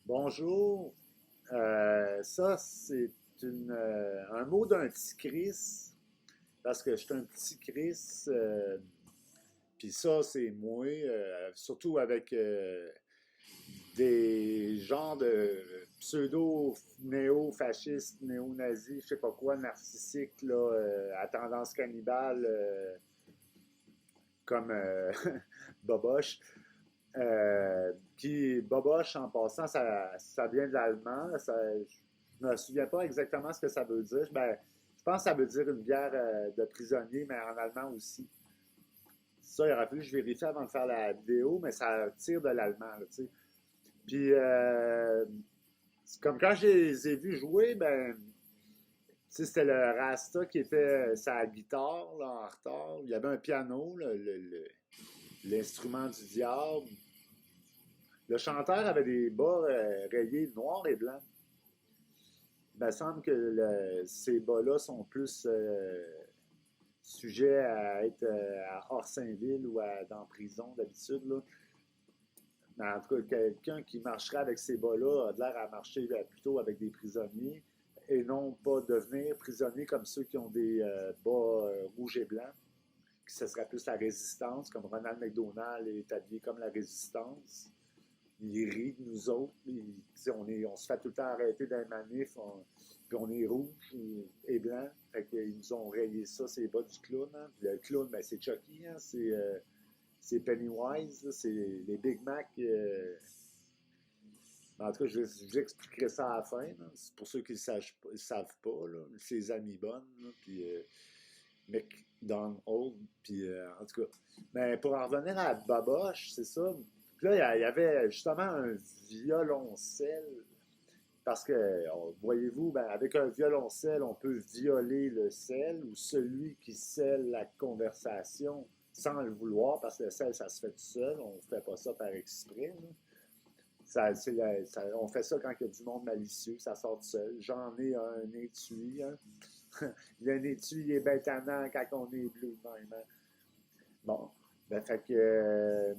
Bonjour. Ça, c'est un mot d'un petit Chris, parce que je suis un petit Chris. Puis ça, c'est moi, surtout avec des genres de pseudo-néo-fascistes, néo-nazis, je sais pas quoi, narcissiques, là, à tendance cannibale, comme Boboche. Boboche, en passant, ça vient de l'allemand. Je me souviens pas exactement ce que ça veut dire. Ben, je pense que ça veut dire une bière de prisonnier, mais en allemand aussi. Ça, il aurait fallu que je vérifie avant de faire la vidéo, mais ça tire de l'allemand, là, tu sais. Puis, c'est comme quand je les ai vus jouer, ben, tu sais, c'était le Rasta qui était sa guitare, là, en retard. Il y avait un piano, là, l'instrument du diable. Le chanteur avait des bas rayés noirs et blancs. Il me semble que ces bas-là sont plus sujets à être à Orsainville ou dans prison d'habitude. Là. Mais en tout cas, quelqu'un qui marcherait avec ces bas-là a l'air à marcher plutôt avec des prisonniers et non pas devenir prisonnier comme ceux qui ont des bas rouges et blancs, qui ce serait plus la résistance, comme Ronald McDonald est habillé comme la résistance. Il rit de nous autres. On se fait tout le temps arrêter dans les manifs, puis on est rouge et blanc. Fait qu'ils nous ont rayé ça, c'est les bas du clown. Hein. Puis le clown, ben, c'est Chucky, hein. C'est Pennywise, là. C'est les Big Mac. En tout cas, je vous expliquerai ça à la fin. Là. C'est pour ceux qui ne savent pas. Là. C'est les amis bonnes. Là. Puis McDonald. Puis en tout cas. Mais pour en revenir à Baboche, c'est ça. Puis là, il y avait justement un violoncelle. Parce que, voyez-vous, ben, avec un violoncelle, on peut violer le sel ou celui qui scelle la conversation sans le vouloir, parce que le sel, ça se fait tout seul. On ne fait pas ça par exprès. Là. On fait ça quand il y a du monde malicieux, ça sort tout seul. J'en ai un étui. Hein. Il y a un étui, il est bien tannant quand on est bleu même. Hein. Bon, ben, fait que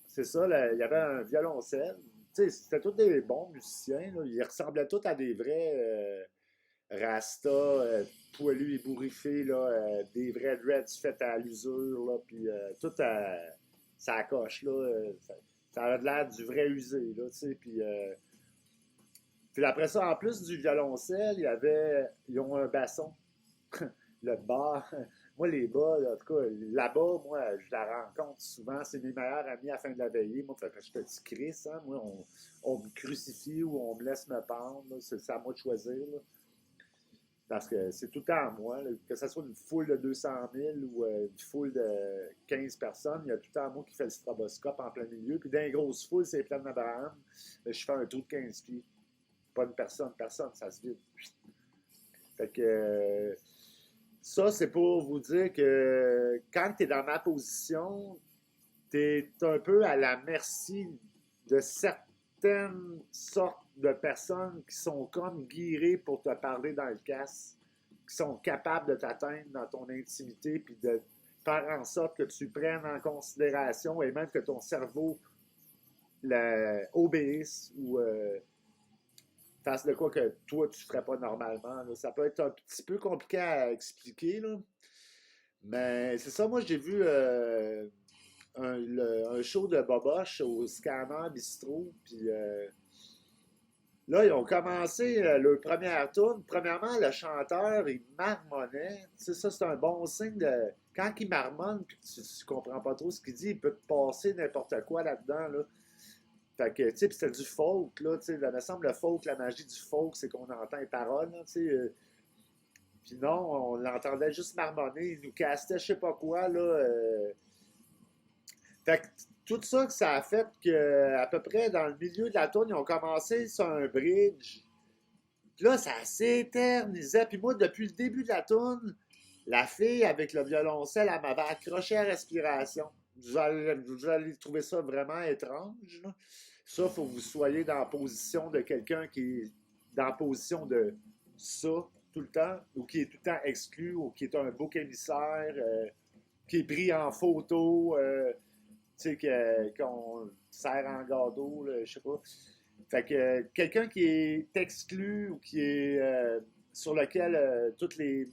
c'est ça, là, il y avait un violoncelle. Tu sais, c'était tous des bons musiciens. Là. Ils ressemblaient tous à des vrais Rasta, poilus ébouriffés, là, des vrais dreads faits à l'usure, là, puis tout à ça coche, là. Ça a l'air du vrai usé, là, tu sais, puis après ça, en plus du violoncelle, ils ont un basson. Le bas, moi, les bas, en tout cas, là-bas, moi, je la rencontre souvent. C'est mes meilleurs amis à la fin de la veillée. Moi, fait que je te dis Christ, hein, moi, on me crucifie ou on me laisse me pendre. C'est à moi de choisir. Là. Parce que c'est tout le temps à moi. Là. Que ce soit une foule de 200 000 ou une foule de 15 personnes, il y a tout le temps à moi qui fait le stroboscope en plein milieu. Puis dans les grosses foules, c'est plein d'Abraham. Je fais un trou de 15 pieds. Pas une personne, ça se vide. Fait que ça, c'est pour vous dire que quand tu es dans ma position, tu es un peu à la merci de certaines sortes de personnes qui sont comme guirées pour te parler dans le casque, qui sont capables de t'atteindre dans ton intimité, puis de faire en sorte que tu prennes en considération et même que ton cerveau obéisse ou fasse de quoi que toi, tu ne ferais pas normalement. Là. Ça peut être un petit peu compliqué à expliquer, là. Mais c'est ça, moi j'ai vu un show de Boboche au Scanner Bistro, puis là, ils ont commencé leur première tourne. Premièrement, le chanteur, il marmonnait. Tu sais, ça, c'est un bon signe de... Quand il marmonne, puis tu comprends pas trop ce qu'il dit, il peut te passer n'importe quoi là-dedans, là. Fait que, tu sais, puis c'était du folk, là, tu sais, il me semble le folk, la magie du folk, c'est qu'on entend les paroles, là, tu sais. Puis non, on l'entendait juste marmonner, il nous castait je sais pas quoi, là. Fait que tout ça, que ça a fait que, à peu près dans le milieu de la tourne, ils ont commencé sur un bridge. Puis là, ça s'éternisait. Puis moi, depuis le début de la tourne, la fille avec le violoncelle, elle m'avait accroché à la respiration. Vous allez trouver ça vraiment étrange. Là. Ça, il faut que vous soyez dans la position de quelqu'un qui est dans la position de ça tout le temps, ou qui est tout le temps exclu, ou qui est un bouc émissaire, qui est pris en photo, tu sais, qu'on sert en gâteau, là, je sais pas. Fait que quelqu'un qui est exclu ou qui est sur lequel tous les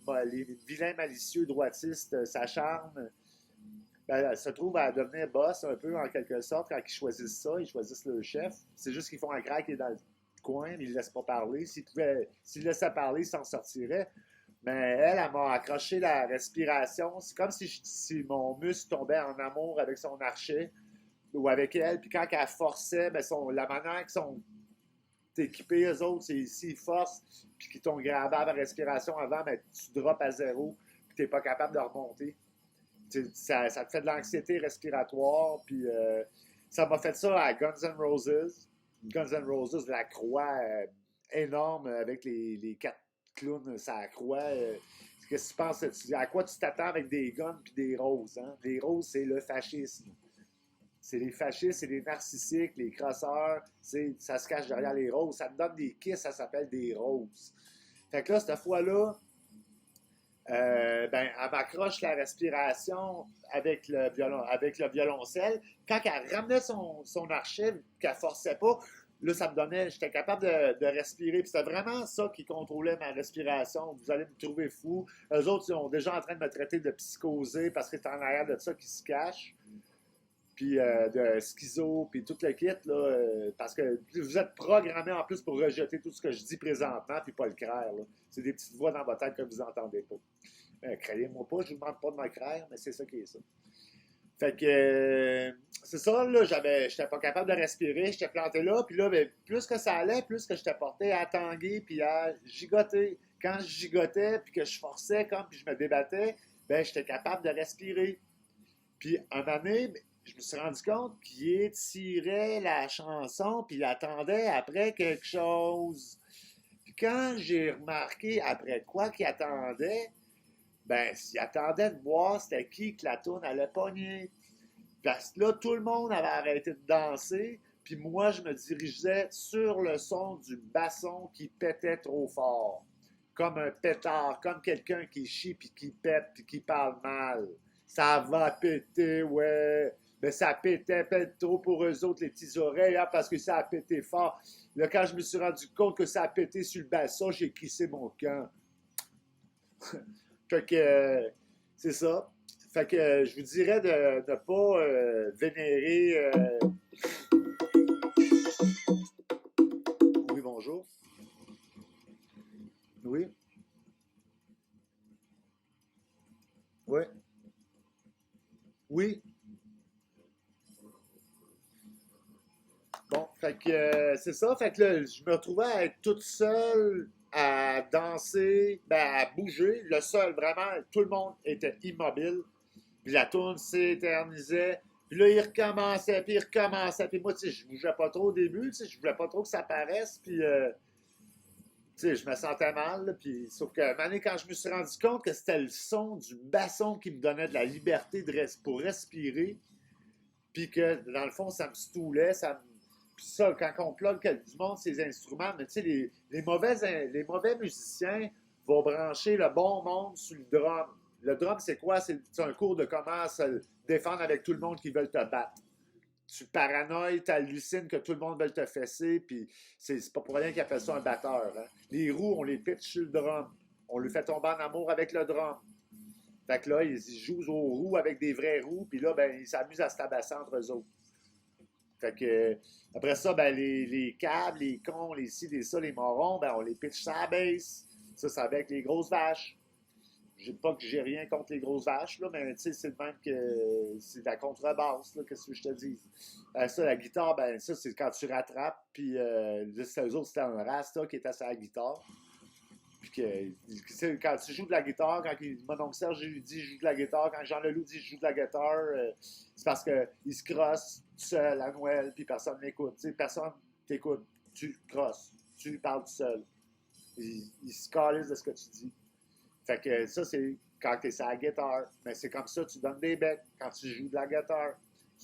vilains malicieux droitistes s'acharnent, ben, se trouve à devenir boss un peu en quelque sorte quand ils choisissent ça, ils choisissent le chef. C'est juste qu'ils font un crack qui est dans le coin, mais ils ne laissent pas parler. S'ils laissaient parler, ils s'en sortiraient. Mais elle m'a accroché la respiration. C'est comme si mon muscle tombait en amour avec son archet ou avec elle. Puis quand elle forçait, ben la manière qu'ils sont équipés, eux autres, c'est s'ils forcent, puis qu'ils t'ont grabé à la respiration avant, ben, tu drops à zéro, puis tu n'es pas capable de remonter. Ça te fait de l'anxiété respiratoire, puis ça m'a fait ça à Guns N' Roses. Guns N' Roses, la croix énorme avec les quatre clowns, ça croix. Qu'est-ce que tu penses? À quoi tu t'attends avec des guns puis des roses? Hein? Les roses, c'est le fascisme. C'est les fascistes, c'est les narcissiques, les crosseurs. Ça se cache derrière les roses. Ça te donne des kisses, ça s'appelle des roses. Fait que là, cette fois-là, ben, elle m'accroche la respiration avec le violoncelle. Quand elle ramenait son archet, qu'elle forçait pas, là, ça me donnait, j'étais capable de respirer. Puis c'était vraiment ça qui contrôlait ma respiration. Vous allez me trouver fou. Eux autres, ils sont déjà en train de me traiter de psychosé parce que c'est en arrière de ça qui se cache. Puis de schizo, puis tout le kit, là, parce que vous êtes programmé en plus pour rejeter tout ce que je dis présentement, puis pas le craire. C'est des petites voix dans votre tête que vous n'entendez pas. Craignez-moi pas, je ne vous demande pas de me craire, mais c'est ça qui est ça. Fait que c'est ça, là, j'étais pas capable de respirer, j'étais planté là, puis là, ben, plus que ça allait, plus que j'étais porté à tanguer, puis à gigoter. Quand je gigotais, puis que je forçais, puis je me débattais, ben, j'étais capable de respirer. Puis, un moment donné, je me suis rendu compte qu'il étirait la chanson, puis il attendait après quelque chose. Puis quand j'ai remarqué après quoi qu'il attendait, ben, il attendait de voir c'était qui que la tourne allait pogner. Parce que là, tout le monde avait arrêté de danser, puis moi, je me dirigeais sur le son du basson qui pétait trop fort. Comme un pétard, comme quelqu'un qui chie, puis qui pète, puis qui parle mal. Ça va péter, ouais. Mais ça pétait, pète trop pour eux autres, les petits oreilles, hein, parce que ça a pété fort. Là, quand je me suis rendu compte que ça a pété sur le basson, j'ai crissé mon camp. Fait que, c'est ça. Fait que je vous dirais de ne pas vénérer. Oui, bonjour. Oui. Oui. Oui. Bon, fait que c'est ça. Fait que là, je me retrouvais à être toute seule, à danser, ben, à bouger. Le seul, vraiment, tout le monde était immobile. Puis la tourne s'éternisait. Puis là, il recommençait, puis il recommençait. Puis moi, tu sais, je bougeais pas trop au début, tu sais, je voulais pas trop que ça paraisse. Puis, tu sais, je me sentais mal. Là, puis, sauf que, quand je me suis rendu compte que c'était le son du basson qui me donnait de la liberté pour respirer, puis que, dans le fond, ça me stoulait, puis ça, quand on plug du monde ces instruments, mais tu sais, les mauvais musiciens vont brancher le bon monde sur le drum. Le drum, c'est quoi? C'est un cours de comment se défendre avec tout le monde qui veut te battre. Tu paranoïes, tu hallucines que tout le monde veut te fesser, puis c'est pas pour rien qu'ils appellent ça un batteur. Hein. Les roues, on les pitch sur le drum. On lui fait tomber en amour avec le drum. Fait que là, ils jouent aux roues avec des vraies roues, puis là, ben, ils s'amusent à se tabasser entre eux autres. Fait que, après ça, ben, les câbles, les cons, les ci, les ça, les morons, ben, on les pitch sur la base. Ça, c'est avec les grosses vaches. Pas que j'ai rien contre les grosses vaches, là, mais tu sais, c'est le même que c'est de la contrebasse, là, qu'est-ce que je te dis. Ça, la guitare, ben, ça, c'est quand tu rattrapes, puis eux autres, c'était un rasta qui était sur la guitare. Puis que, quand tu joues de la guitare, mon oncle Serge lui dit je joue de la guitare, quand Jean Leloup dit je joue de la guitare, c'est parce qu'il se crosse tout seul à Noël, puis personne n'écoute. Personne t'écoute. Tu crosses. Tu parles tout seul. Il se calisse de ce que tu dis. Fait que ça, c'est quand tu es sur la guitare. Mais c'est comme ça, tu donnes des becs quand tu joues de la guitare.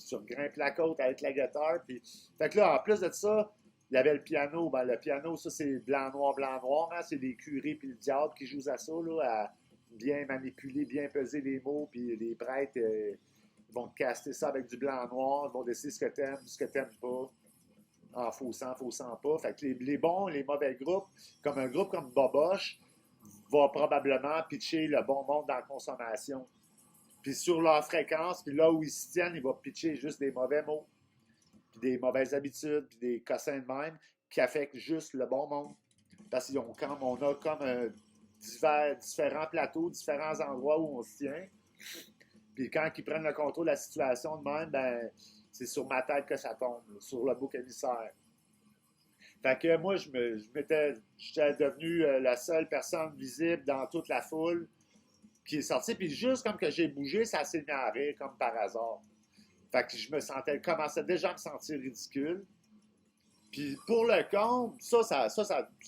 Tu grimpes la côte avec la guitare. Puis... Fait que là, en plus de ça, il y avait le piano. Ben, le piano, ça, c'est blanc-noir, blanc-noir. Hein? C'est les curés puis le diable qui jouent à ça, là, à bien manipuler, bien peser les mots. Puis les prêtres, ils vont te caster ça avec du blanc-noir. Ils vont décider ce que t'aimes pas. en faussant pas. Fait que les bons, les mauvais groupes, comme un groupe comme Boboche, va probablement pitcher le bon monde dans la consommation. Puis sur leur fréquence, puis là où ils se tiennent, ils vont pitcher juste des mauvais mots, puis des mauvaises habitudes, puis des cossins de même qui affectent juste le bon monde. Parce qu'on a comme différents plateaux, différents endroits où on se tient. Puis quand ils prennent le contrôle de la situation de même, ben c'est sur ma tête que ça tombe, là, sur le bouc émissaire. Fait que moi, j'étais devenu la seule personne visible dans toute la foule qui est sortie. Puis juste comme que j'ai bougé, ça s'est mis à rire comme par hasard. Fait que commençais déjà à me sentir ridicule. Puis pour le compte, ça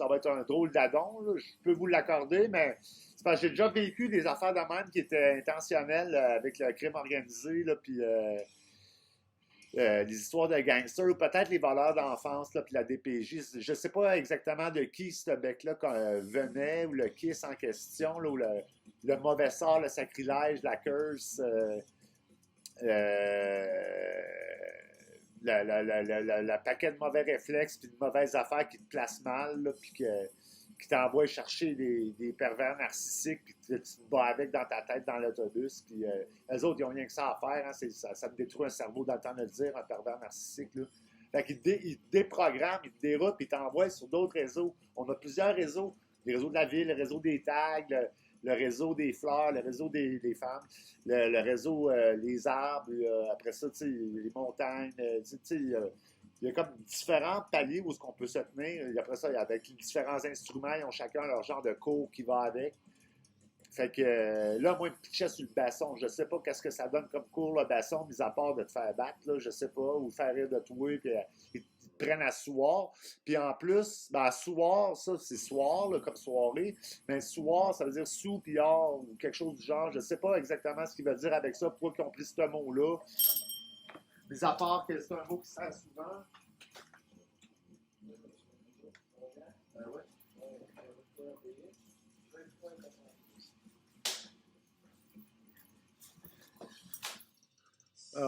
va être un drôle d'adon, là, je peux vous l'accorder, mais c'est parce que j'ai déjà vécu des affaires de même qui étaient intentionnelles avec le crime organisé, là, puis les histoires de gangsters, ou peut-être les voleurs d'enfance, là, puis la DPJ. Je ne sais pas exactement de qui ce bec-là venait, ou le kiss en question, là, ou le mauvais sort, le sacrilège, la curse. Le paquet de mauvais réflexes puis de mauvaises affaires qui te placent mal, là, puis qui t'envoient chercher des pervers narcissiques, puis tu te bats avec dans ta tête dans l'autobus. Puis eux autres, ils n'ont rien que ça à faire. Hein, ça me détruit un cerveau dans le temps de le dire, un pervers narcissique. Là. Fait qu'ils ils te déprogramment, ils te déroutent, puis ils t'envoient sur d'autres réseaux. On a plusieurs réseaux. Les réseaux de la ville, le réseau des tags, le réseau des fleurs, le réseau des femmes, le réseau les arbres, après ça, les montagnes, il y a comme différents paliers où est-ce qu'on peut se tenir. Et après ça, avec les différents instruments, ils ont chacun leur genre de cours qui va avec. Fait que là, moi, je me pitchais sur le basson. Je sais pas qu'est-ce que ça donne comme cours, le basson, mis à part de te faire battre, là, je sais pas, ou faire rire de toi, puis ils te prennent à soir. Puis en plus, ben, soir, ça, c'est soir, là, comme soirée. Mais soir, ça veut dire sous, puis hors, ou quelque chose du genre. Je sais pas exactement ce qu'il veut dire avec ça, pourquoi ils ont pris ce mot-là. Mis à part que c'est un mot qui sert souvent. Ouais.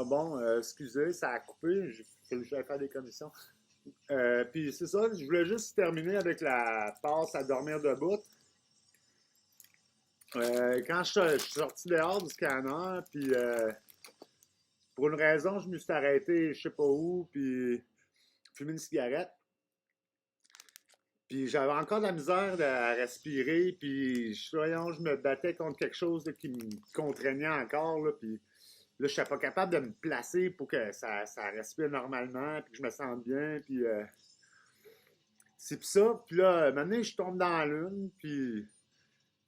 Bon, excusez, ça a coupé. Je vais faire des commissions. Puis c'est ça, je voulais juste terminer avec la passe à dormir debout. Quand je suis sorti dehors du scanner, puis pour une raison, je me suis arrêté, je sais pas où, puis fumé une cigarette. Puis j'avais encore de la misère à respirer, puis voyons, je me battais contre quelque chose là, qui me contraignait encore, là, puis là, je suis pas capable de me placer pour que ça respire normalement, puis que je me sente bien, puis c'est pis ça. Puis là, maintenant, je tombe dans la lune, puis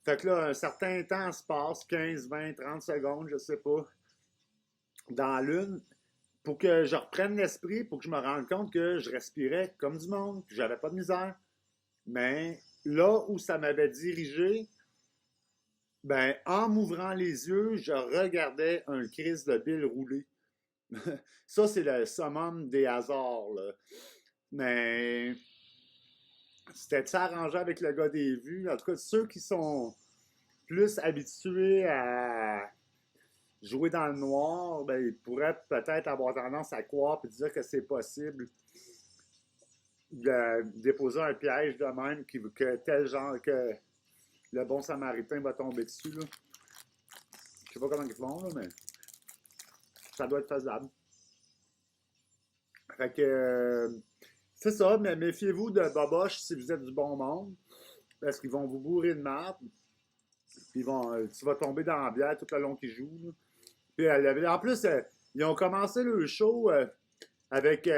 fait que là, un certain temps se passe, 15, 20, 30 secondes, je sais pas, dans la lune, pour que je reprenne l'esprit, pour que je me rende compte que je respirais comme du monde, que j'avais pas de misère. Mais là où ça m'avait dirigé, ben, en m'ouvrant les yeux, je regardais un crise de bille rouler. Ça, c'est le summum des hasards, là. Mais c'était arrangé avec le gars des vues. En tout cas, ceux qui sont plus habitués à jouer dans le noir, ben, ils pourraient peut-être avoir tendance à croire et dire que c'est possible de déposer un piège de même que tel genre que le bon samaritain va tomber dessus. Là. Je sais pas comment ils font, là, mais ça doit être faisable. Fait que c'est ça, mais méfiez-vous de Boboche si vous êtes du bon monde, parce qu'ils vont vous bourrer de marde, puis tu vas tomber dans la bière tout le long qu'ils jouent. Là. Puis, en plus, ils ont commencé le show avec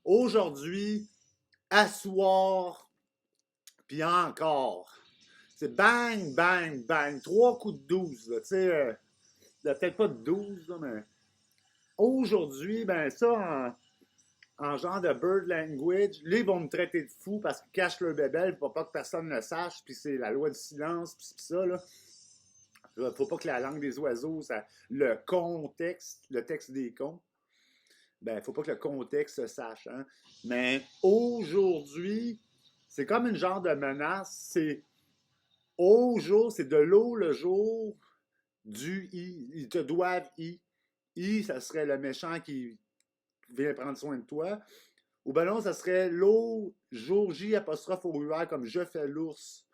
aujourd'hui, à soir, puis encore. C'est bang, bang, bang. 3 coups de 12. Tu sais, peut-être pas de 12, là, mais aujourd'hui, ben ça, en genre de bird language, là, ils vont me traiter de fou parce qu'ils cachent leur bébelle pour pas que personne ne le sache, puis c'est la loi du silence, puis ça, là. Faut pas que la langue des oiseaux, le contexte, le texte des contes, ben, faut pas que le contexte se sache, hein. Mais aujourd'hui, c'est comme une genre de menace, c'est au jour, c'est de l'eau le jour du I. Ils te doivent I. I, ça serait le méchant qui vient prendre soin de toi. Ou ben non, ça serait l'eau, jour J, apostrophe au UR, comme je fais l'ours.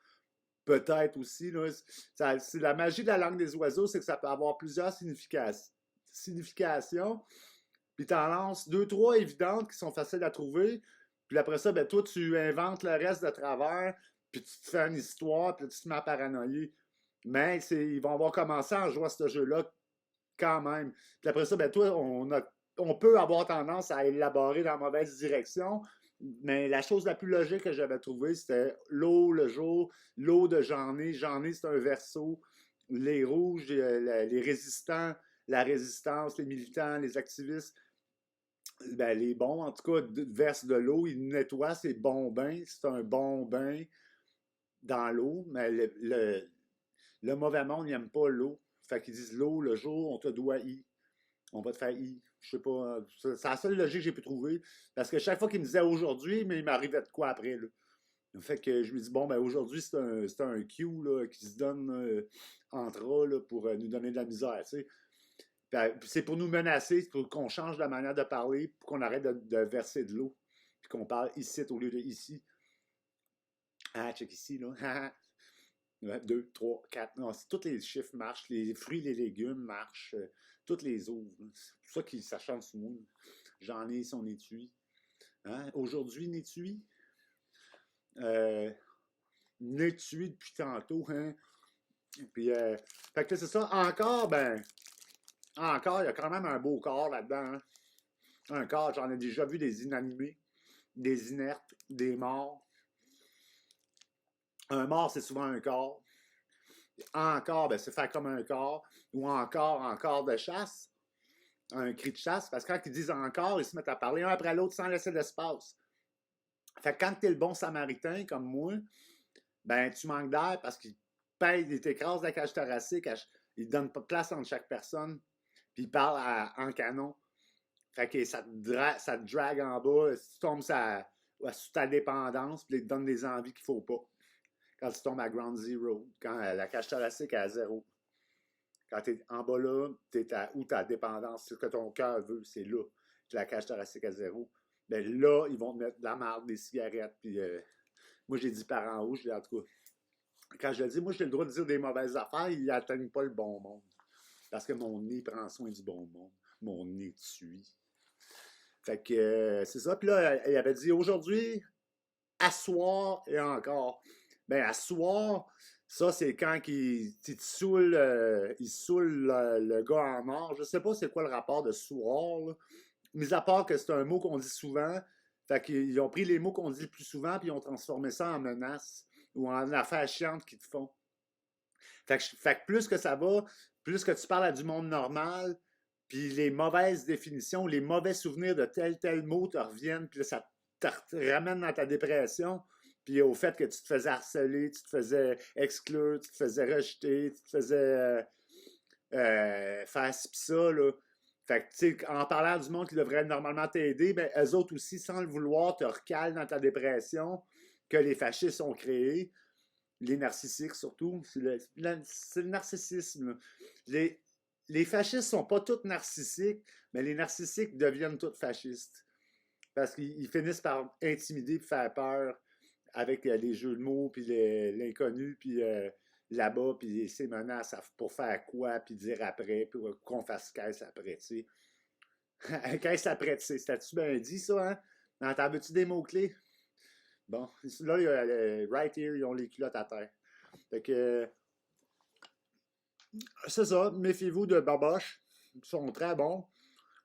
Peut-être aussi, là. C'est la magie de la langue des oiseaux, c'est que ça peut avoir plusieurs significations. Puis t'en lances deux, trois évidentes qui sont faciles à trouver. Puis après ça, ben toi, tu inventes le reste de travers, puis tu te fais une histoire, puis tu te mets à paranoïer. Mais ils vont avoir commencé à jouer à ce jeu-là quand même. Puis après ça, ben toi, on peut avoir tendance à élaborer dans la mauvaise direction, mais la chose la plus logique que j'avais trouvée, c'était l'eau, le jour, l'eau de j'en ai. J'en ai, c'est un verso. Les rouges, les résistants, la résistance, les militants, les activistes, ben, les bons, en tout cas, versent de l'eau, ils nettoient, c'est bon bain, c'est un bon bain dans l'eau, mais le mauvais monde, il n'aime pas l'eau. Fait qu'ils disent l'eau, le jour, on te doit y. On va te faire y. Je sais pas. C'est la seule logique que j'ai pu trouver. Parce que chaque fois qu'il me disait aujourd'hui, mais il m'arrivait de quoi après, là. Fait que je me dis, bon, ben aujourd'hui, c'est un Q là, qui se donne entre A là, pour nous donner de la misère, tu sais. Puis c'est pour nous menacer, c'est pour qu'on change la manière de parler, pour qu'on arrête de verser de l'eau, puis qu'on parle ici au lieu de ici. Ah, check ici, là. 2, 3, 4. Non, tous les chiffres marchent, les fruits, les légumes marchent, toutes les autres. C'est pour ça que ça change sous moi. J'en ai son étui. Hein? Aujourd'hui, n'étui. Euh, N'étui depuis tantôt. Hein? Puis, fait que c'est ça. Encore, ben, encore, il y a quand même un beau corps là-dedans. Hein? Un corps, j'en ai déjà vu des inanimés, des inertes, des morts. Un mort, c'est souvent un corps. Encore, ben, c'est faire comme un corps. Ou encore de chasse. Un cri de chasse. Parce que quand ils disent encore, ils se mettent à parler un après l'autre sans laisser d'espace. Fait que quand tu es le bon samaritain, comme moi, ben, tu manques d'air parce qu'il paye, il t'écrase la cage thoracique, il donne pas de place entre chaque personne, puis il parle en canon. Fait que ça te drague en bas, tu tombes sous ta dépendance, puis il te donne des envies qu'il faut pas. Quand tu tombes à Ground Zero, quand la cage thoracique est à zéro. Quand tu es en bas là, tu es où ta dépendance, ce que ton cœur veut, c'est là. La cage thoracique à zéro. Ben là, ils vont te mettre de la marde, des cigarettes, puis moi j'ai dit par en haut, en tout cas, quand je le dis, moi j'ai le droit de dire des mauvaises affaires, ils n'atteignent pas le bon monde. Parce que mon nez prend soin du bon monde. Mon nez tue. Fait que c'est ça. Puis là, il avait dit aujourd'hui, asseoir et encore. Ben, asseoir, ça, c'est quand il saoule, il saoule le gars en mort. Je sais pas c'est quoi le rapport de soir, là. Mis à part que c'est un mot qu'on dit souvent. Fait qu'ils ont pris les mots qu'on dit le plus souvent, puis ils ont transformé ça en menace ou en affaire chiante qu'ils te font. Fait que plus que ça va, plus que tu parles à du monde normal, puis les mauvaises définitions, les mauvais souvenirs de tel mot te reviennent, puis là, ça te ramène dans ta dépression, puis au fait que tu te faisais harceler, tu te faisais exclure, tu te faisais rejeter, tu te faisais faire ci pis ça, là. Fait que, tu sais, en parlant du monde qui devrait normalement t'aider, ben, eux autres aussi, sans le vouloir, te recalent dans ta dépression que les fascistes ont créé. Les narcissiques surtout, c'est le narcissisme. Les fascistes sont pas tous narcissiques, mais les narcissiques deviennent tous fascistes. Parce qu'ils finissent par intimider et faire peur avec les jeux de mots, puis l'inconnu, puis là-bas, puis ces menaces pour faire quoi, puis dire après, puis qu'on fasse caisse après, tu sais. Caisse après, tu sais. C'était-tu bien dit, ça, hein? T'en veux-tu des mots-clés? Bon, là, il y a, right here, ils ont les culottes à terre. Fait que, c'est ça, méfiez-vous de Baboche. Ils sont très bons,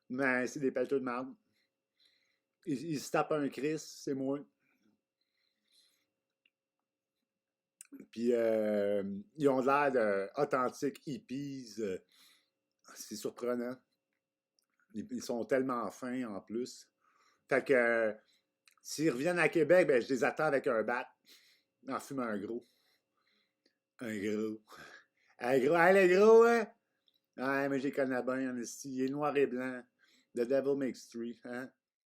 mais c'est des pelleteux de merde. Ils se tapent un Chris, c'est moi. Puis, ils ont l'air d'authentiques hippies. C'est surprenant. Ils sont tellement fins en plus. Fait que, s'ils reviennent à Québec, ben, je les attends avec un bat. En fumant un gros. Un gros. Un gros. Hey, les gros, hein? Ouais, mais j'ai connais bien, en esti. Il est noir et blanc. The devil makes three, hein?